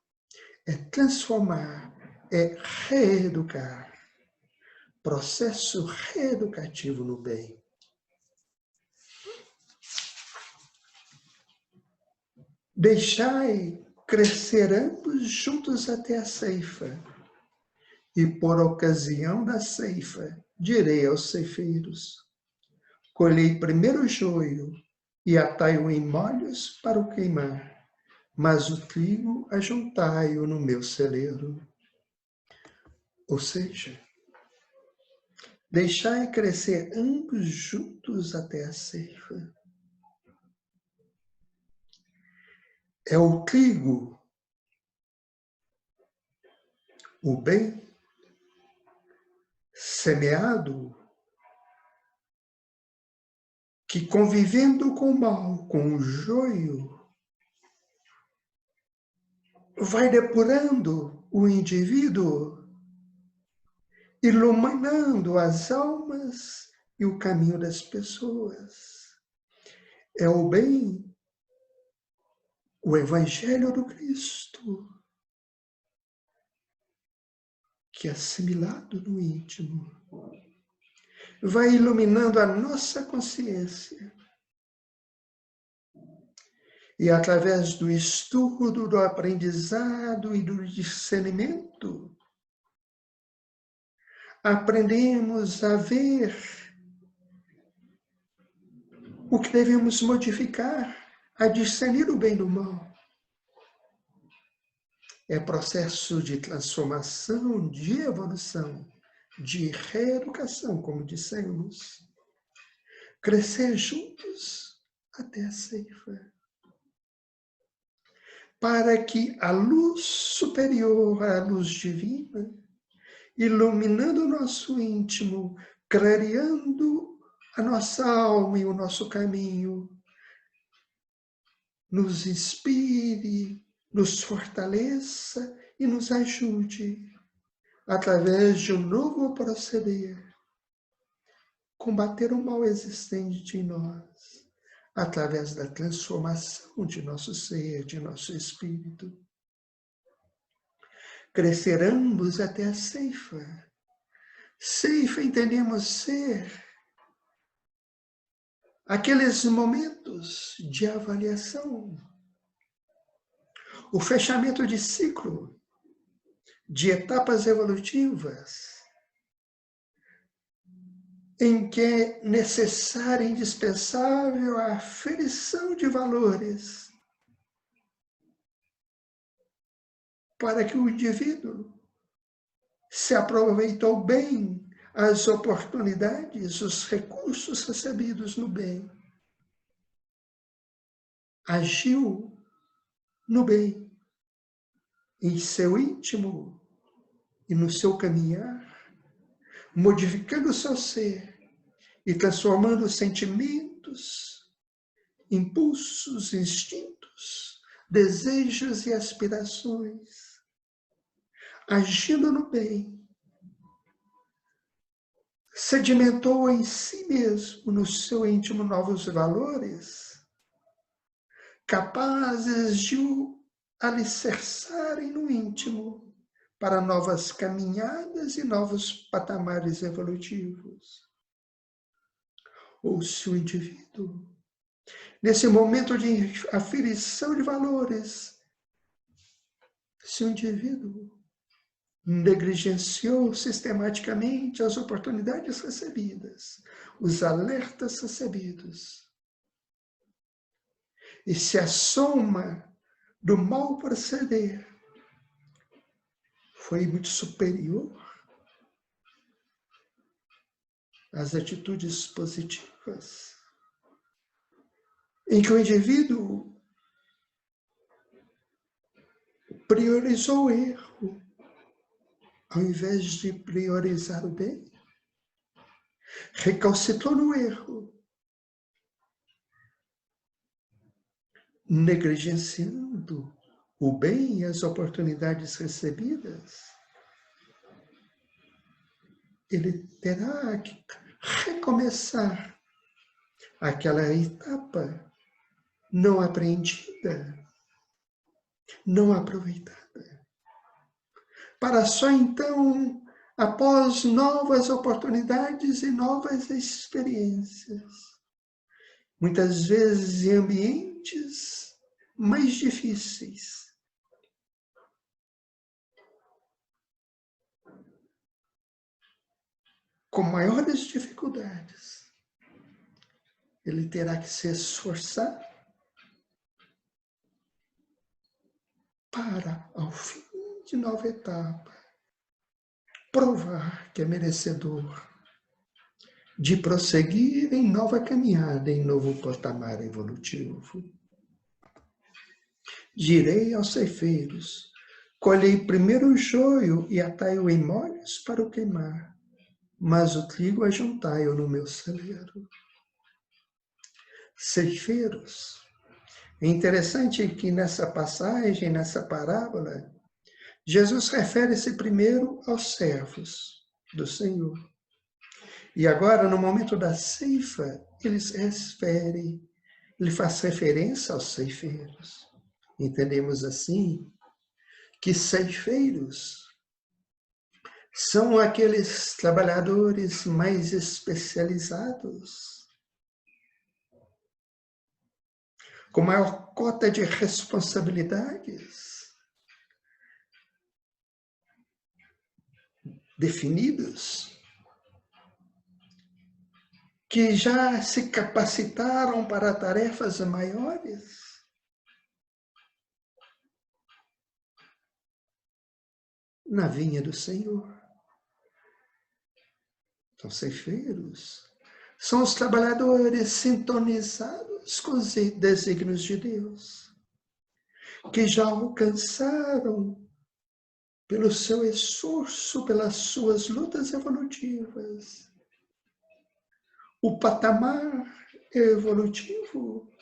é transformar, é reeducar. Processo reeducativo no bem. Deixai crescer ambos juntos até a ceifa, e por ocasião da ceifa, direi aos ceifeiros, colhei primeiro o joio e atai-o em molhos para o queimar, mas o trigo ajuntai-o no meu celeiro. Ou seja, deixai crescer ambos juntos até a ceifa. É o trigo, o bem, semeado, que convivendo com o mal, com o joio, vai depurando o indivíduo, iluminando as almas e o caminho das pessoas. É o bem, o Evangelho do Cristo, que assimilado no íntimo, vai iluminando a nossa consciência. E através do estudo, do aprendizado e do discernimento, aprendemos a ver o que devemos modificar, a discernir o bem do mal. É processo de transformação, de evolução, de reeducação, como dissemos. Crescer juntos até a ceifa. Para que a luz superior, a luz divina, iluminando o nosso íntimo, clareando a nossa alma e o nosso caminho, nos inspire, nos fortaleça e nos ajude, através de um novo proceder, combater o mal existente em nós, através da transformação de nosso ser, de nosso espírito. Cresceremos até a ceifa. Ceifa entendemos ser aqueles momentos de avaliação, o fechamento de ciclo, de etapas evolutivas, em que é necessária e indispensável a aferição de valores para que o indivíduo se aproveitou bem as oportunidades, os recursos recebidos no bem, agiu no bem, em seu íntimo e no seu caminhar, modificando o seu ser e transformando sentimentos, impulsos, instintos, desejos e aspirações, agindo no bem, sedimentou em si mesmo, no seu íntimo, novos valores, capazes de o alicerçarem no íntimo para novas caminhadas e novos patamares evolutivos. Ou se o indivíduo, nesse momento de aferição de valores, se o indivíduo negligenciou sistematicamente as oportunidades recebidas, os alertas recebidos, e se a soma do mau proceder foi muito superior às atitudes positivas, em que o indivíduo priorizou o erro, ao invés de priorizar o bem, recalcitrou no erro, negligenciando o bem e as oportunidades recebidas, ele terá que recomeçar aquela etapa não apreendida, não aproveitada, para só então, após novas oportunidades e novas experiências, muitas vezes em ambientes mais difíceis, com maiores dificuldades, ele terá que se esforçar para, ao fim de nova etapa, provar que é merecedor de prosseguir em nova caminhada, em novo patamar evolutivo. Direi aos ceifeiros: colhei primeiro o joio e atai-o em molhos para o queimar, mas o trigo ajuntai-o no meu celeiro. Ceifeiros. É interessante que nessa passagem, nessa parábola, Jesus refere-se primeiro aos servos do Senhor. E agora, no momento da ceifa, ele se refere ele faz referência aos ceifeiros. Entendemos assim que ceifeiros são aqueles trabalhadores mais especializados, com maior cota de responsabilidades definidos, que já se capacitaram para tarefas maiores. Na vinha do Senhor. Então, ceifeiros são os trabalhadores sintonizados com os desígnios de Deus, que já alcançaram, pelo seu esforço, pelas suas lutas evolutivas, o patamar evolutivo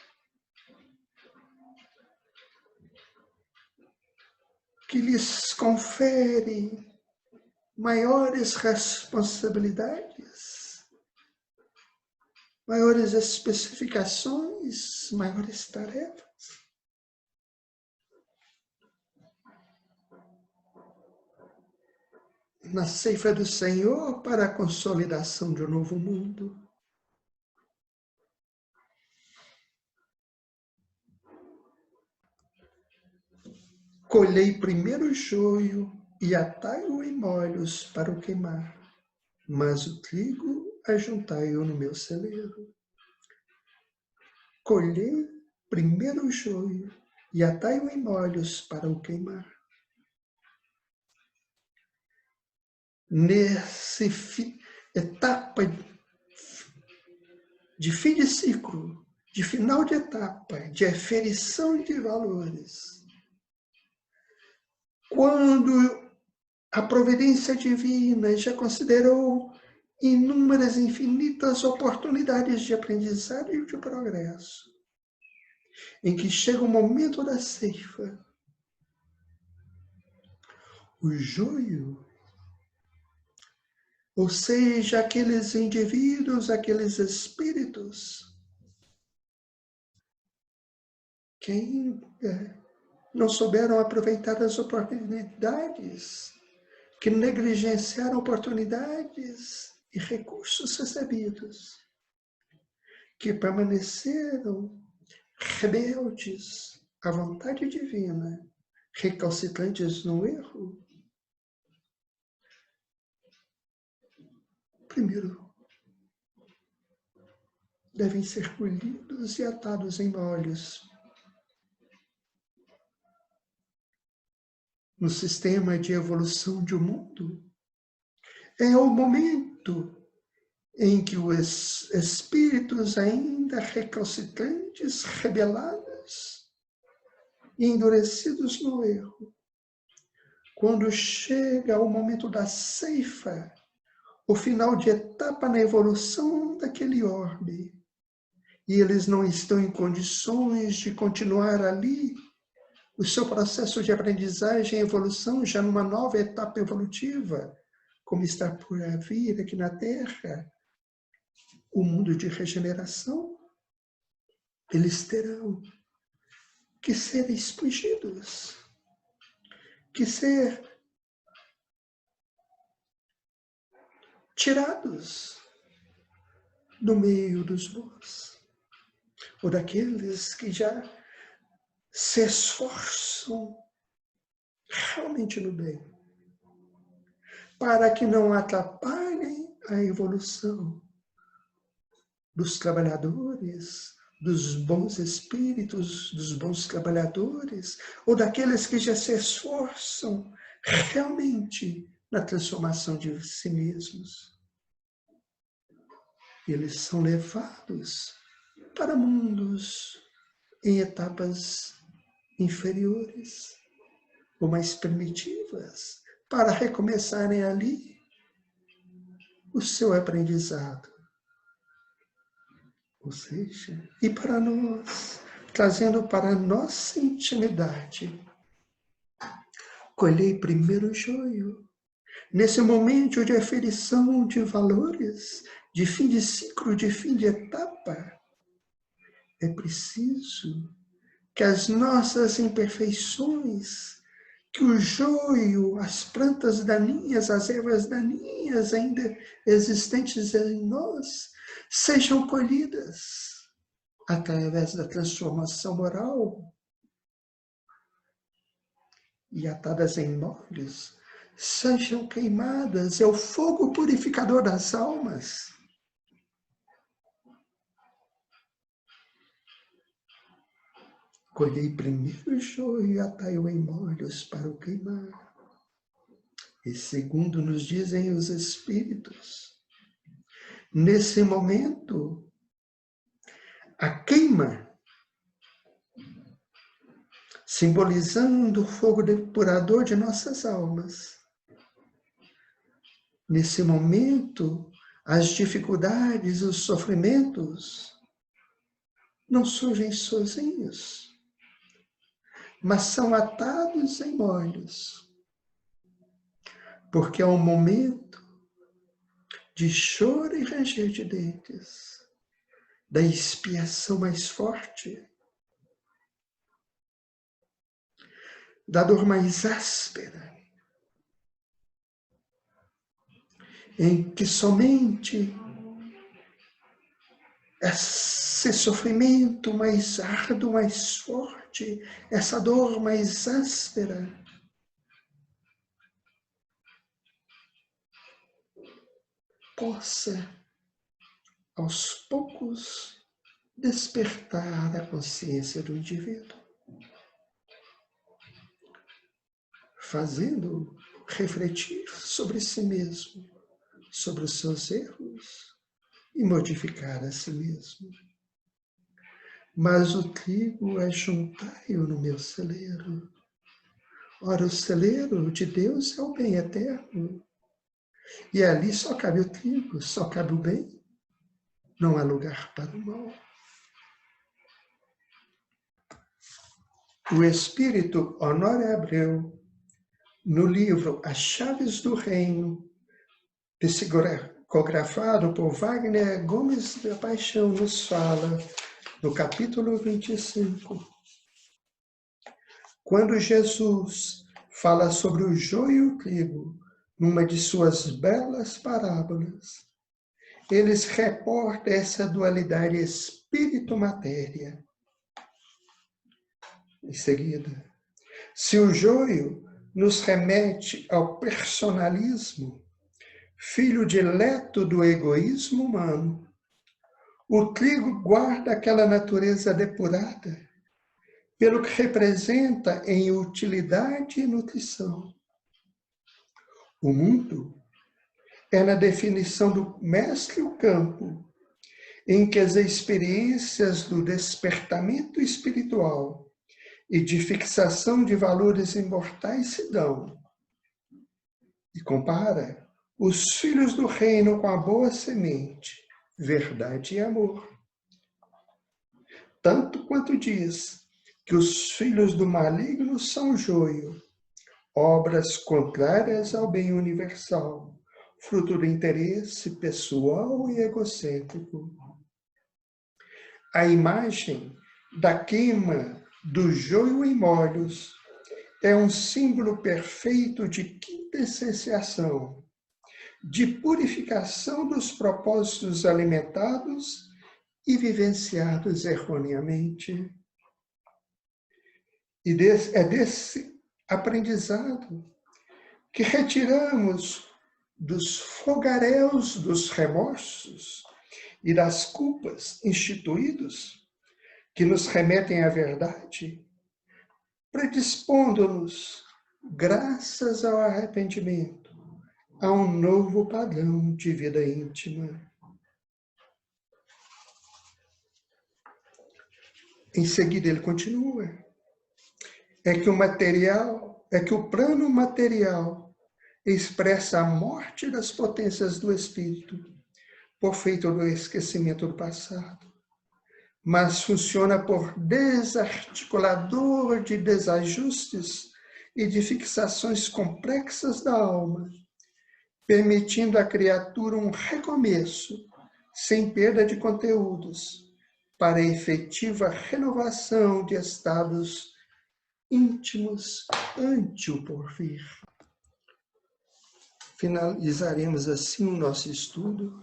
que lhes confere maiores responsabilidades, maiores especificações, maiores tarefas. Na ceifa do Senhor para a consolidação de um novo mundo. Colhei primeiro o joio e atai-o em molhos para o queimar, mas o trigo ajuntai-o no meu celeiro. Colhei primeiro o joio e atai-o em molhos para o queimar. Nessa etapa de fim de ciclo, de final de etapa, de aferição de valores, quando a providência divina já considerou inúmeras, infinitas oportunidades de aprendizado e de progresso, em que chega o momento da ceifa, o joio, ou seja, aqueles indivíduos, aqueles espíritos que ainda não souberam aproveitar as oportunidades, que negligenciaram oportunidades e recursos recebidos, que permaneceram rebeldes à vontade divina, recalcitrantes no erro. Primeiro, devem ser colhidos e atados em molhos. No sistema de evolução de um mundo, é o momento em que os espíritos ainda recalcitrantes, rebelados e endurecidos no erro, quando chega o momento da ceifa, o final de etapa na evolução daquele orbe, e eles não estão em condições de continuar ali o seu processo de aprendizagem e evolução já numa nova etapa evolutiva, como está por vir aqui na Terra, o mundo de regeneração, eles terão que ser expungidos, que ser tirados do meio dos bons, ou daqueles que já se esforçam realmente no bem, para que não atrapalhem a evolução dos trabalhadores, dos bons espíritos, dos bons trabalhadores, ou daqueles que já se esforçam realmente na transformação de si mesmos. Eles são levados para mundos em etapas inferiores ou mais primitivas, para recomeçarem ali o seu aprendizado. Ou seja, e para nós, trazendo para a nossa intimidade, colhei primeiro o joio. Nesse momento de aferição de valores, de fim de ciclo, de fim de etapa, é preciso que as nossas imperfeições, que o joio, as plantas daninhas, as ervas daninhas ainda existentes em nós, sejam colhidas através da transformação moral e atadas em molhos, sejam queimadas. É o fogo purificador das almas. Colhei primeiro o joio e atai-o em molhos para o queimar. E segundo nos dizem os Espíritos, nesse momento, a queima, simbolizando o fogo depurador de nossas almas. Nesse momento, as dificuldades, os sofrimentos não surgem sozinhos, mas são atados em molhos, porque é um momento de choro e ranger de dentes, da expiação mais forte, da dor mais áspera, em que somente esse sofrimento mais árduo, mais forte, essa dor mais áspera, possa, aos poucos, despertar a consciência do indivíduo, fazendo refletir sobre si mesmo, sobre os seus erros e modificar a si mesmo. Mas o trigo ajuntai-o no meu celeiro. Ora, o celeiro de Deus é o bem eterno. E ali só cabe o trigo, só cabe o bem. Não há lugar para o mal. O Espírito Honório Abreu, no livro As Chaves do Reino, psicografado por Wagner Gomes da Paixão, nos fala, no capítulo 25, quando Jesus fala sobre o joio e o trigo, numa de suas belas parábolas, eles reportam essa dualidade espírito-matéria. Em seguida, se o joio nos remete ao personalismo, filho dileto do egoísmo humano, o trigo guarda aquela natureza depurada, pelo que representa em utilidade e nutrição. O mundo é, na definição do mestre, o campo em que as experiências do despertamento espiritual e de fixação de valores imortais se dão. E compara os filhos do reino com a boa semente, verdade e amor. Tanto quanto diz que os filhos do maligno são joio, obras contrárias ao bem universal, fruto do interesse pessoal e egocêntrico. A imagem da queima do joio em molhos é um símbolo perfeito de quintessenciação, de purificação dos propósitos alimentados e vivenciados erroneamente. E é desse aprendizado que retiramos dos fogaréus dos remorsos e das culpas instituídos, que nos remetem à verdade, predispondo-nos, graças ao arrependimento, a um novo padrão de vida íntima. Em seguida ele continua. É que o plano material expressa a morte das potências do espírito, por feito do esquecimento do passado, mas funciona por desarticulador de desajustes e de fixações complexas da alma, permitindo à criatura um recomeço, sem perda de conteúdos, para a efetiva renovação de estados íntimos ante o porvir. Finalizaremos assim o nosso estudo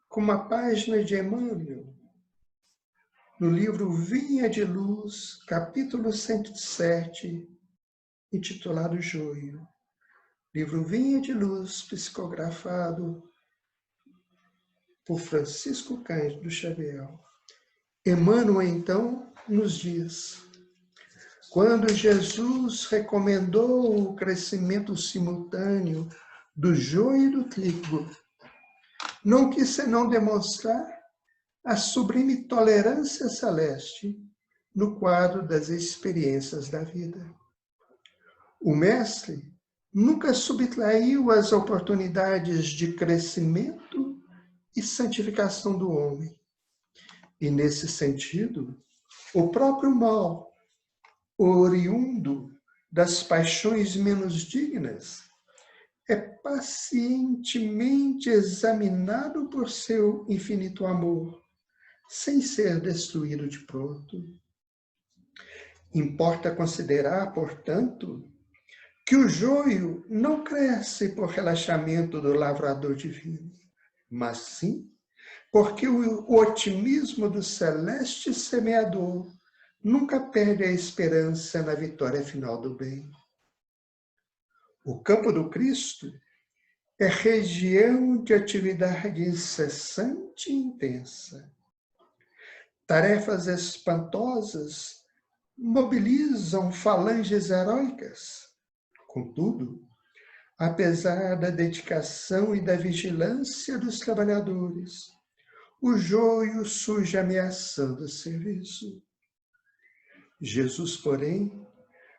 com uma página de Emmanuel, no livro Vinha de Luz, capítulo 107, intitulado Joio. Livro Vinha de Luz, psicografado por Francisco Cândido Xavier. Emmanuel, então, nos diz: quando Jesus recomendou o crescimento simultâneo do joio e do trigo, não quis senão demonstrar a sublime tolerância celeste no quadro das experiências da vida. O Mestre nunca subtraiu as oportunidades de crescimento e santificação do homem. E, nesse sentido, o próprio mal, oriundo das paixões menos dignas, é pacientemente examinado por seu infinito amor, sem ser destruído de pronto. Importa considerar, portanto, que o joio não cresce por relaxamento do lavrador divino, mas sim porque o otimismo do celeste semeador nunca perde a esperança na vitória final do bem. O campo do Cristo é região de atividade incessante e intensa. Tarefas espantosas mobilizam falanges heróicas. Contudo, apesar da dedicação e da vigilância dos trabalhadores, o joio surge ameaçando o serviço. Jesus, porém,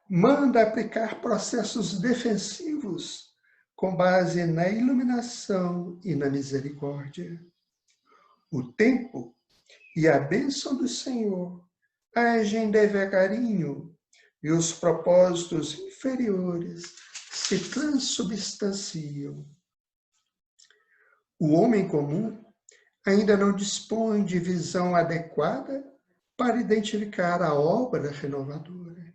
manda aplicar processos defensivos com base na iluminação e na misericórdia. O tempo e a bênção do Senhor agem devagarinho e os propósitos inferiores se transubstanciam. O homem comum ainda não dispõe de visão adequada para identificar a obra renovadora.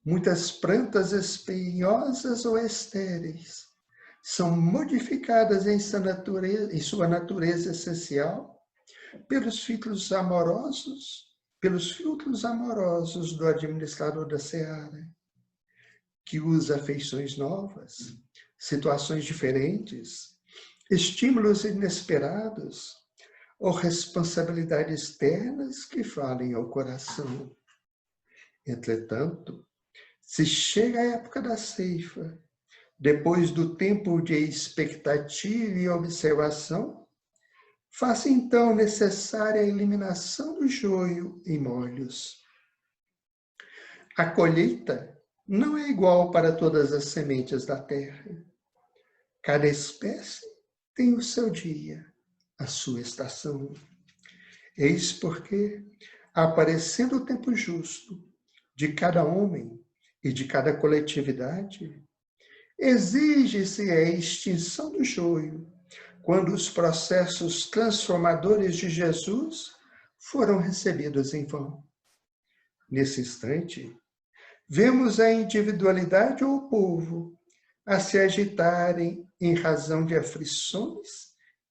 Muitas plantas espinhosas ou estéreis são modificadas em sua natureza essencial pelos filtros amorosos do administrador da seara, que usa afeições novas, situações diferentes, estímulos inesperados ou responsabilidades ternas que falem ao coração. Entretanto, se chega a época da ceifa, depois do tempo de expectativa e observação, faça então necessária a eliminação do joio em molhos. A colheita não é igual para todas as sementes da terra. Cada espécie tem o seu dia, a sua estação. Eis porque, aparecendo o tempo justo de cada homem e de cada coletividade, exige-se a extinção do joio, quando os processos transformadores de Jesus foram recebidos em vão. Nesse instante, vemos a individualidade ou o povo a se agitarem em razão de aflições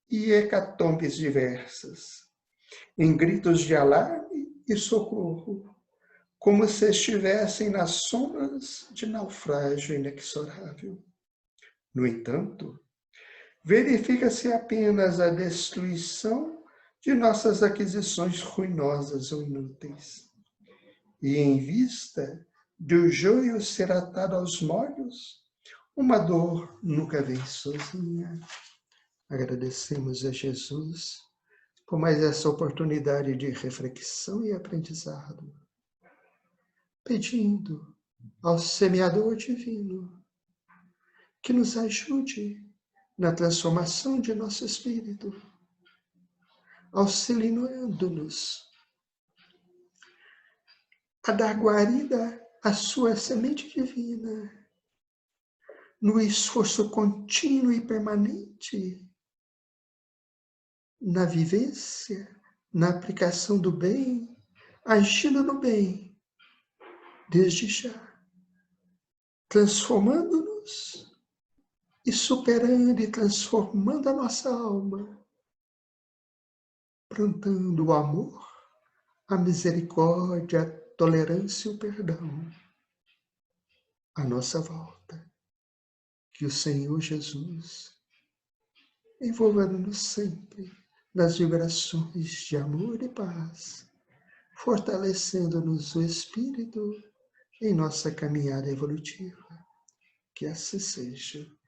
e hecatombes diversas, em gritos de alarme e socorro, como se estivessem nas sombras de naufrágio inexorável. No entanto, verifica-se apenas a destruição de nossas aquisições ruinosas ou inúteis. E em vista de o joio ser atado aos molhos, uma dor nunca vem sozinha. Agradecemos a Jesus por mais essa oportunidade de reflexão e aprendizado, pedindo ao semeador divino que nos ajude na transformação de nosso espírito, auxiliando-nos a dar guarida à sua semente divina, no esforço contínuo e permanente, na vivência na aplicação do bem, agindo no bem, desde já, transformando-nos e superando e transformando a nossa alma, plantando o amor, a misericórdia, a tolerância e o perdão à nossa volta. Que o Senhor Jesus envolva-nos sempre nas vibrações de amor e paz, fortalecendo-nos o espírito em nossa caminhada evolutiva. Que assim seja.